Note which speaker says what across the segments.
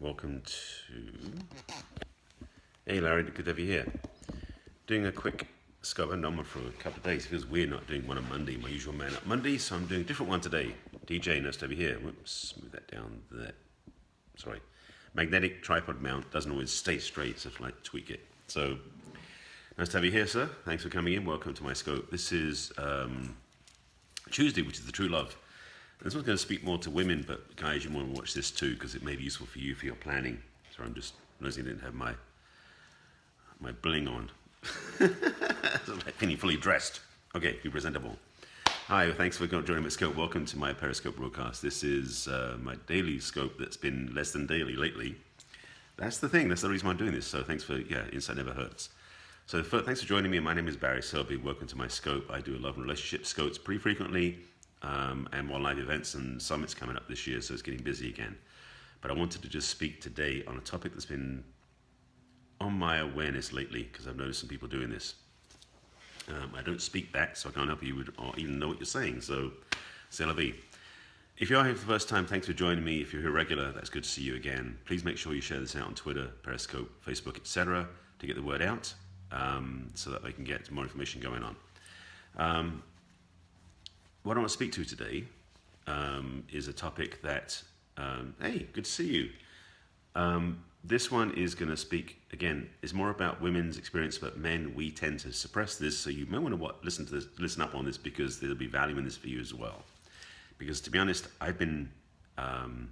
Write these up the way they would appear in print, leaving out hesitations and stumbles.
Speaker 1: welcome to... Hey Larry, good to have you here. Doing a quick scope and number for a couple of days. It feels weird not doing one on Monday, my usual man up Monday, so I'm doing a different one today. DJ, nice to have you here. Whoops, move that down there. Sorry. Magnetic tripod mount doesn't always stay straight, so I have to like tweak it. So, nice to have you here, sir. Thanks for coming in. Welcome to my scope. This is Tuesday, which is the true love. This one's going to speak more to women, but guys, you want to watch this too because it may be useful for you for your planning. So I'm just noticing I didn't have my bling on. Like feeling fully dressed. Okay, be presentable. Hi, thanks for joining my scope. Welcome to my Periscope broadcast. This is my daily scope that's been less than daily lately. That's the thing. That's the reason why I'm doing this. So thanks for, insight never hurts. So thanks for joining me. My name is Barry Selby. Welcome to my scope. I do love and relationship scopes pretty frequently. And more live events and summits coming up this year, so it's getting busy again. But I wanted to just speak today on a topic that's been on my awareness lately, because I've noticed some people doing this. I don't speak back, so I can't help you with, or even know what you're saying, so c'est la vie. If you are here for the first time, thanks for joining me. If you're here regular, that's good to see you again. Please make sure you share this out on Twitter, Periscope, Facebook, etc. to get the word out, so that they can get more information going on. What I want to speak to today is a topic that, hey, good to see you. This one is going to speak, again, is more about women's experience, but men, we tend to suppress this. So you may want to listen up on this because there'll be value in this for you as well. Because to be honest, I've been, I don't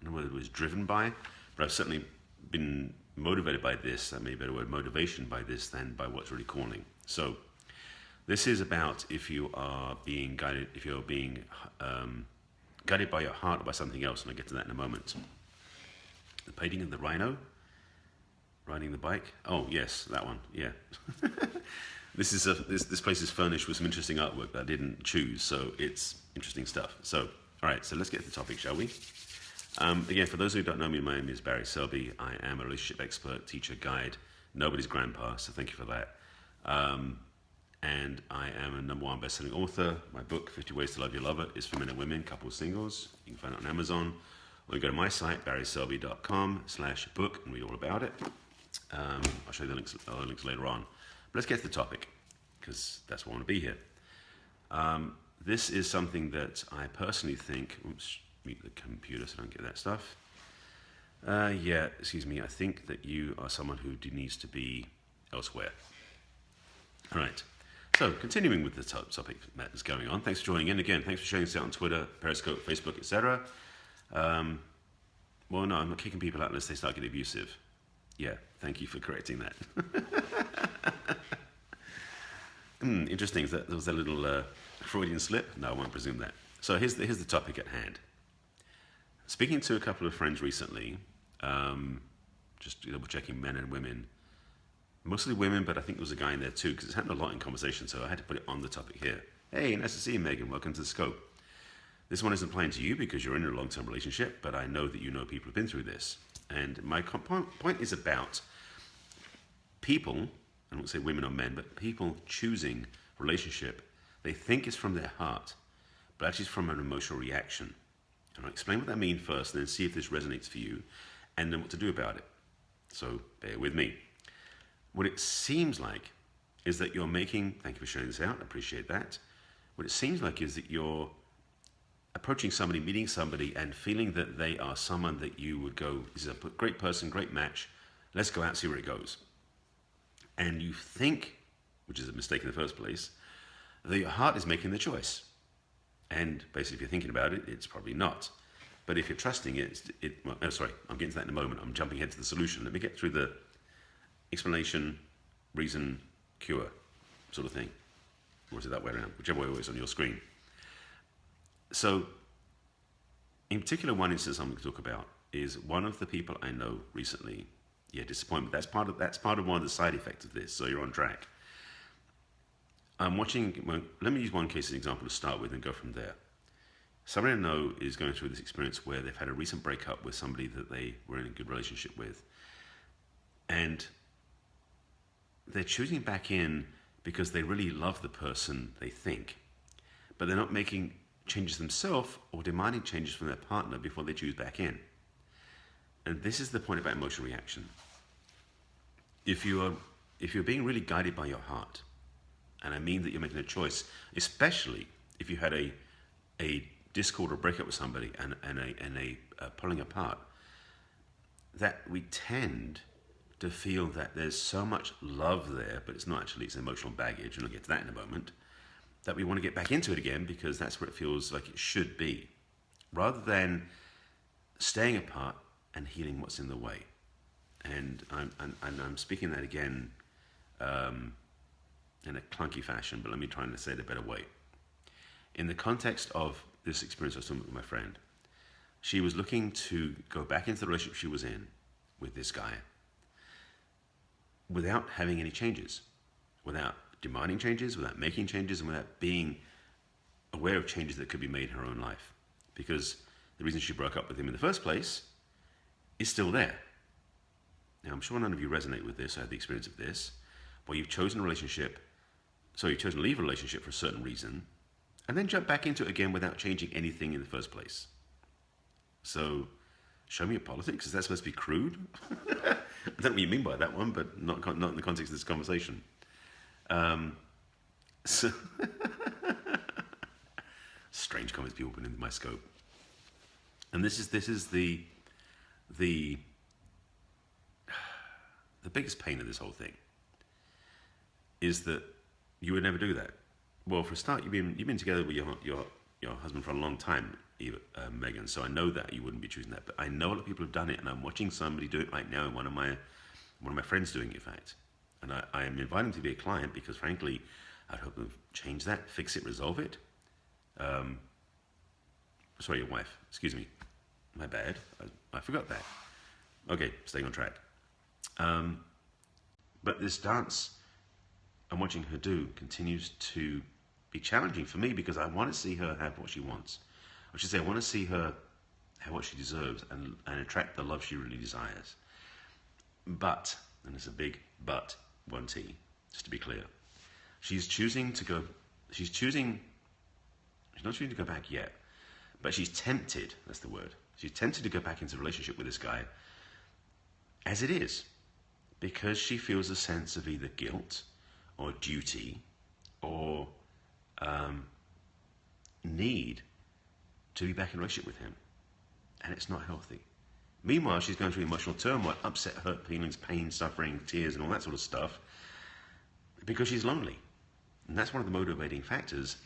Speaker 1: know whether it was driven by, but I've certainly been motivated by this, that may be a better word, motivation by this than by what's really calling. So, this is about if you are being guided, if you're being guided by your heart or by something else, and I'll get to that in a moment. The painting of the rhino, riding the bike. Oh yes, that one. Yeah. This place is furnished with some interesting artwork that I didn't choose, so it's interesting stuff. So, all right, so let's get to the topic, shall we? Again, for those who don't know me, my name is Barry Selby. I am a relationship expert, teacher, guide, nobody's grandpa, so thank you for that. And I am a #1 best-selling author. My book, 50 Ways to Love Your Lover, is for men and women, couples, singles. You can find it on Amazon. Or you go to my site, barryselby.com/book, and read all about it. I'll show you the links later on. But let's get to the topic, because that's why I want to be here. This is something that I personally think... Oops, mute the computer so I don't get that stuff. Excuse me. I think that you are someone who needs to be elsewhere. All right. So, continuing with the topic that is going on, thanks for joining in again. Thanks for sharing this out on Twitter, Periscope, Facebook, etc. Well, no, I'm not kicking people out unless they start getting abusive. Yeah, thank you for correcting that. Interesting. There was a little Freudian slip. No, I won't presume that. So here's the topic at hand. Speaking to a couple of friends recently, just double checking men and women. Mostly women, but I think there was a guy in there too, because it's happened a lot in conversation, so I had to put it on the topic here. Hey, nice to see you, Megan. Welcome to the scope. This one isn't applying to you because you're in a long-term relationship, but I know that you know people who've been through this. And my point is about people, I won't say women or men, but people choosing relationship. They think it's from their heart, but actually it's from an emotional reaction. And I'll explain what that means first, and then see if this resonates for you, and then what to do about it. So bear with me. What it seems like is that you're making, thank you for sharing this out, I appreciate that. What it seems like is that you're approaching somebody, meeting somebody, and feeling that they are someone that you would go, this is a great person, great match, let's go out and see where it goes. And you think, which is a mistake in the first place, that your heart is making the choice. And basically, if you're thinking about it, it's probably not. But if you're trusting it, I'm getting to that in a moment. I'm jumping ahead to the solution. Let me get through the explanation, reason, cure sort of thing. Or is it that way around? Whichever way it is on your screen. So, in particular, one instance I'm going to talk about is one of the people I know recently. Yeah, disappointment. That's part of one of the side effects of this. So you're on track. I'm watching. Well, let me use one case as an example to start with and go from there. Somebody I know is going through this experience where they've had a recent breakup with somebody that they were in a good relationship with, and they're choosing back in because they really love the person, they think, but they're not making changes themselves or demanding changes from their partner before they choose back in. And this is the point about emotional reaction. If you're being really guided by your heart, and I mean that you're making a choice, especially if you had a discord or breakup with somebody and a pulling apart, that we tend to feel that there's so much love there, but it's not actually, it's emotional baggage, and I'll get to that in a moment, that we want to get back into it again because that's where it feels like it should be, rather than staying apart and healing what's in the way. And I'm speaking that again in a clunky fashion, but let me try and say it a better way. In the context of this experience I was talking with my friend, she was looking to go back into the relationship she was in with this guy without having any changes, without demanding changes, without making changes, and without being aware of changes that could be made in her own life. Because the reason she broke up with him in the first place is still there. Now, I'm sure none of you resonate with this or have the experience of this, where you've chosen a relationship, so you've chosen to leave a relationship for a certain reason, and then jump back into it again without changing anything in the first place. So, show me your politics? Is that supposed to be crude? I don't know what you mean by that one, but not in the context of this conversation. So strange comments people put into my scope. And this is the biggest pain of this whole thing is that you would never do that. Well, for a start, you've been together with your husband for a long time, Megan. So I know that you wouldn't be choosing that. But I know a lot of people have done it, and I'm watching somebody do it right now. And one of my friends doing it, in fact. And I am inviting to be a client because, frankly, I'd hope to change that, fix it, resolve it. Sorry, your wife. Excuse me. My bad. I forgot that. Okay, staying on track. But this dance I'm watching her do continues to be challenging for me because I want to see her have what she wants. I should say I want to see her have what she deserves and attract the love she really desires. But, and it's a big but, 1T, just to be clear, she's not choosing to go back yet, but she's tempted, that's the word, she's tempted to go back into a relationship with this guy as it is, because she feels a sense of either guilt or duty or need to be back in a relationship with him, and it's not healthy. Meanwhile, she's going through emotional turmoil, upset, hurt feelings, pain, suffering, tears, and all that sort of stuff because she's lonely. And that's one of the motivating factors,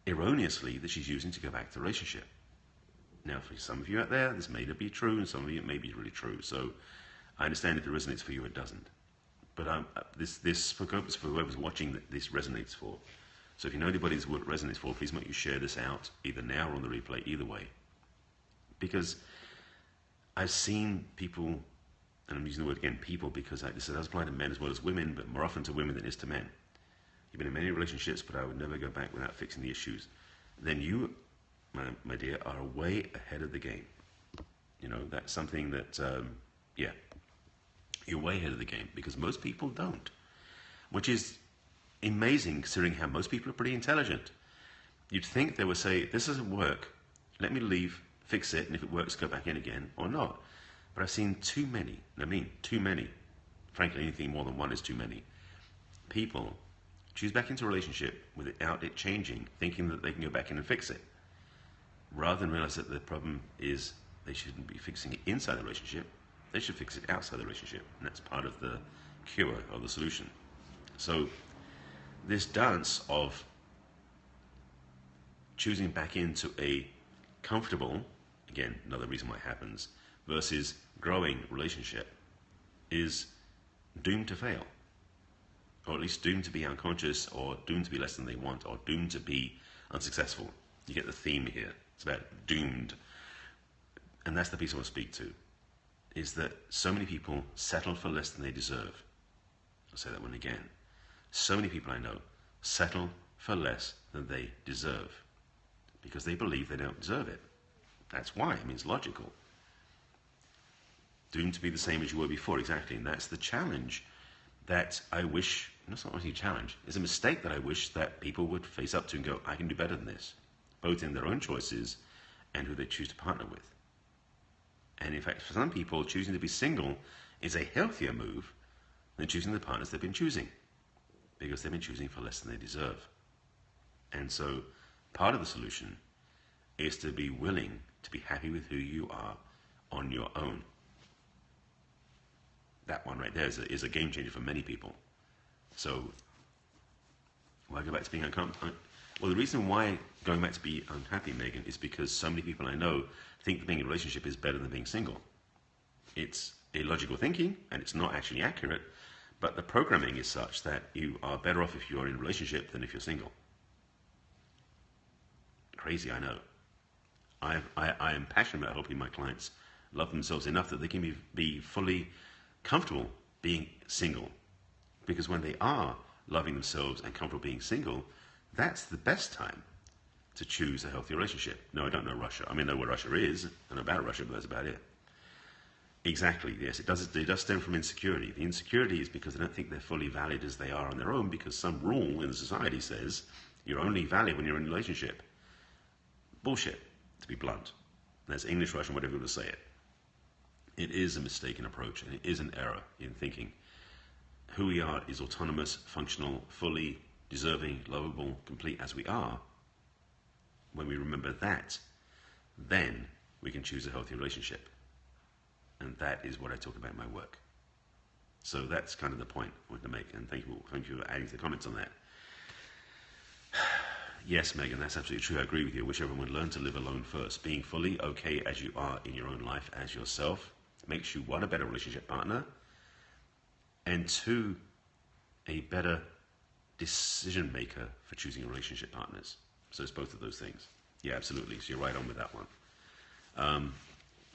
Speaker 1: erroneously, that she's using to go back to the relationship. Now, for some of you out there, this may not be true, and some of you it may be really true. So I understand if it resonates for you, it doesn't. But this for whoever's watching, that this resonates for. So if you know anybody's what it resonates for, please make you share this out, either now or on the replay, either way. Because I've seen people, and I'm using the word again, people, because this does apply to men as well as women, but more often to women than it is to men. You've been in many relationships, but I would never go back without fixing the issues. Then you, my dear, are way ahead of the game. You know, that's something that, you're way ahead of the game, because most people don't. Which is amazing, considering how most people are pretty intelligent. You'd think they would say, this doesn't work, let me leave, fix it, and if it works, go back in again, or not. But I've seen too many, frankly, anything more than one is too many, people choose back into a relationship without it changing, thinking that they can go back in and fix it, rather than realize that the problem is they shouldn't be fixing it inside the relationship, they should fix it outside the relationship, and that's part of the cure or the solution. So this dance of choosing back into a comfortable, again, another reason why it happens, versus growing relationship is doomed to fail, or at least doomed to be unconscious, or doomed to be less than they want, or doomed to be unsuccessful. You get the theme here. It's about doomed. And that's the piece I want to speak to, is that so many people settle for less than they deserve. I'll say that one again. So many people I know settle for less than they deserve because they believe they don't deserve it. That's why. I mean, it's logical. Doomed to be the same as you were before, exactly. And that's the challenge that I wish, no, it's not really a challenge, it's a mistake that I wish that people would face up to and go, I can do better than this, both in their own choices and who they choose to partner with. And in fact, for some people, choosing to be single is a healthier move than choosing the partners they've been choosing, because they've been choosing for less than they deserve. And so part of the solution is to be willing to be happy with who you are on your own. That one right there is a game changer for many people. So why go back to being uncomfortable? Well, the reason why going back to be unhappy, Megan, is because so many people I know think that being in a relationship is better than being single. It's illogical thinking, and it's not actually accurate, but the programming is such that you are better off if you're in a relationship than if you're single. Crazy, I know. I am passionate about helping my clients love themselves enough that they can be fully comfortable being single. Because when they are loving themselves and comfortable being single, that's the best time to choose a healthy relationship. No, I don't know Russia. I mean, I know where Russia is. I know about Russia, but that's about it. Exactly, yes. It does stem from insecurity. The insecurity is because they don't think they're fully valid as they are on their own, because some rule in the society says you're only valid when you're in a relationship. Bullshit, to be blunt. That's English, Russian, whatever you want to say it. It is a mistaken approach, and it is an error in thinking. Who we are is autonomous, functional, fully deserving, lovable, complete as we are. When we remember that, then we can choose a healthy relationship. And that is what I talk about in my work. So that's kind of the point I wanted to make, and thank you for adding to the comments on that. Yes, Megan, that's absolutely true. I agree with you. I wish everyone would learn to live alone first. Being fully okay as you are in your own life as yourself makes you, one, a better relationship partner, and two, a better decision maker for choosing relationship partners. So it's both of those things. Yeah, absolutely. So you're right on with that one.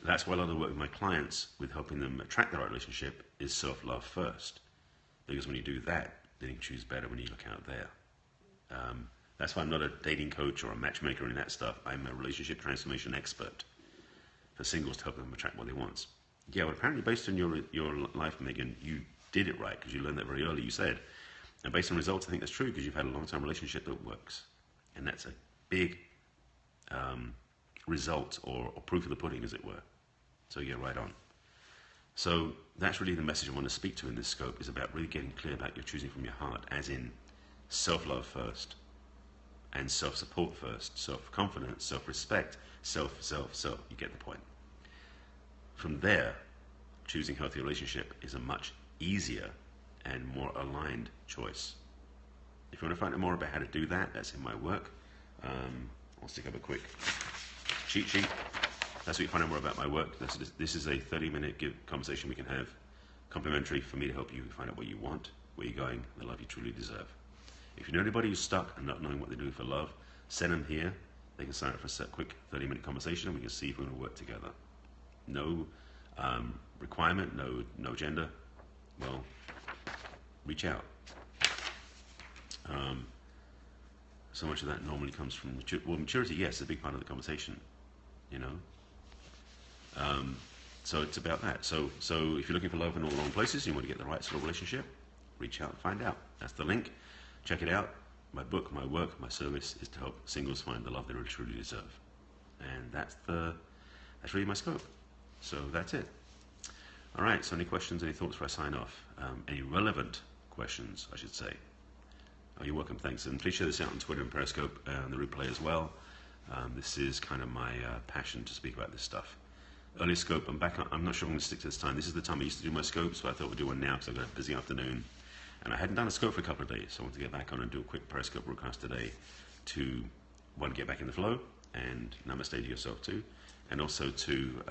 Speaker 1: That's why a lot of the work with my clients with helping them attract the right relationship is self-love first. Because when you do that, then you choose better when you look out there. That's why I'm not a dating coach or a matchmaker or any of that stuff. I'm a relationship transformation expert for singles to help them attract what they want. Yeah, well, apparently based on your life, Megan, you did it right because you learned that very early, you said. And based on results, I think that's true because you've had a long-term relationship that works. And that's a big result or proof of the pudding, as it were. So you're right on. So that's really the message I want to speak to in this scope, is about really getting clear about your choosing from your heart, as in self-love first, and self-support first, self-confidence, self-respect, self. You get the point. From there, choosing healthy relationship is a much easier and more aligned choice. If you want to find out more about how to do that, that's in my work. I'll stick up a quick cheat sheet. That's where you find out more about my work. This is a 30-minute conversation we can have, complimentary, for me to help you find out what you want, where you're going, the love you truly deserve. If you know anybody who's stuck and not knowing what they're doing for love, send them here. They can sign up for a quick 30-minute conversation, and we can see if we're going to work together. No requirement, no agenda. Well, reach out. So much of that normally comes from maturity. Yes, is a big part of the conversation. You know. So it's about that. So if you're looking for love in all the wrong places, and you want to get the right sort of relationship, reach out and find out. That's the link. Check it out. My book, my work, my service is to help singles find the love they really truly deserve. And that's really my scope. So that's it. All right, so any questions, any thoughts before I sign off? Any relevant questions, I should say. Oh, you're welcome, thanks. And please share this out on Twitter and Periscope and the replay as well. This is kind of my passion to speak about this stuff. Early scope, I'm back on, I'm not sure I'm going to stick to this time. This is the time I used to do my scope, so I thought we'd do one now because I've got a busy afternoon. And I hadn't done a scope for a couple of days, so I want to get back on and do a quick Periscope broadcast today to, one, get back in the flow, and namaste to yourself too, and also to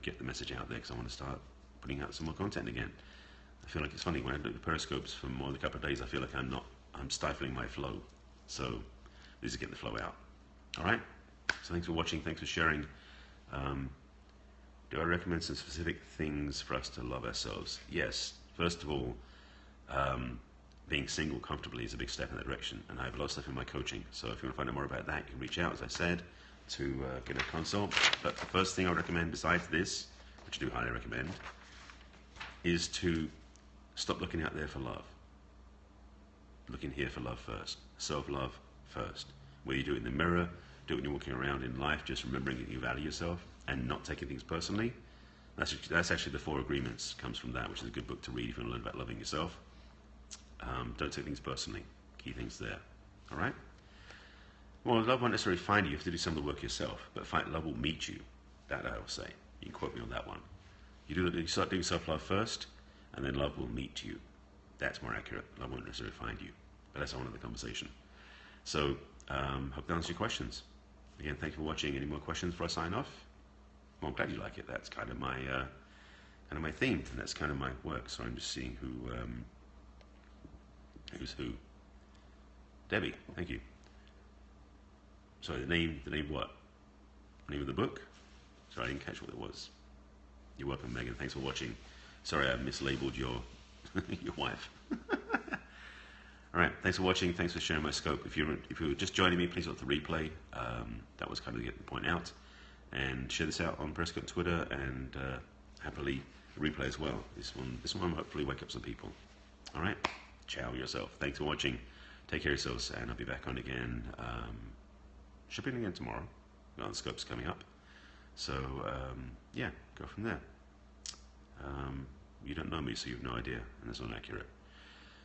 Speaker 1: get the message out there because I want to start putting out some more content again. I feel like it's funny, when I do the Periscopes for more than a couple of days, I feel like I'm stifling my flow. So this is getting the flow out. All right? So thanks for watching, thanks for sharing. Do I recommend some specific things for us to love ourselves? Yes. First of all, being single comfortably is a big step in that direction, and I have a lot of stuff in my coaching. So if you want to find out more about that, you can reach out, as I said, to get a consult. But the first thing I would recommend, besides this, which I do highly recommend, is to stop looking out there for love. Looking here for love first. Self-love first. Whether you do it in the mirror, do it when you're walking around in life, just remembering that you value yourself and not taking things personally. That's actually the 4 agreements, comes from that, which is a good book to read if you want to learn about loving yourself. Don't take things personally. Key things there. All right? Well, love won't necessarily find you. You have to do some of the work yourself. But love will meet you. That I will say. You can quote me on that one. You start doing self-love first, and then love will meet you. That's more accurate. Love won't necessarily find you. But that's on the conversation. So, hope that answers your questions. Again, thank you for watching. Any more questions before I sign off? Well, I'm glad you like it. That's kind of my theme, and that's kind of my work. So I'm just seeing who's who. Debbie, thank you. Sorry, the name what? Name of the book? Sorry, I didn't catch what it was. You're welcome, Megan. Thanks for watching. Sorry, I mislabeled your your wife. All right, thanks for watching. Thanks for sharing my scope. If you were just joining me, please look at the replay. That was kind of getting the point out. And share this out on Periscope, Twitter, and happily replay as well. This one hopefully wake up some people. All right, ciao yourself. Thanks for watching. Take care of yourselves, and I'll be back on again. Shipping again tomorrow. Well, the scope's coming up. So yeah, go from there. You don't know me, so you have no idea, and that's not accurate.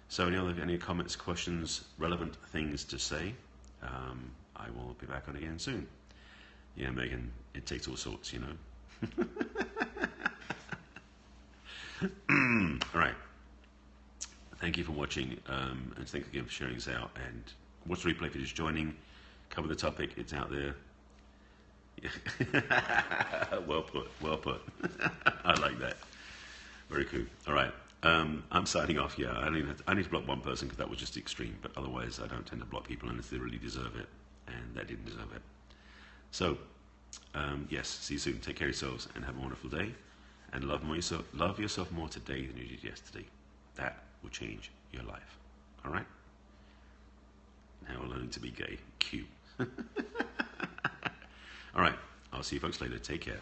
Speaker 1: So any comments, questions, relevant things to say, I will be back on again soon. Yeah, Megan, it takes all sorts, you know. All right. Thank you for watching, and thanks again for sharing this out. And watch the replay if you're just joining. Cover the topic, it's out there. Well put, well put. I like that. Very cool. All right. I'm signing off. Yeah, I need to block one person because that was just extreme. But otherwise, I don't tend to block people unless they really deserve it, and they didn't deserve it. So, yes. See you soon. Take care of yourselves and have a wonderful day. And love yourself more today than you did yesterday. That will change your life. All right. Now we're learning to be gay. Cute. All right. I'll see you folks later. Take care.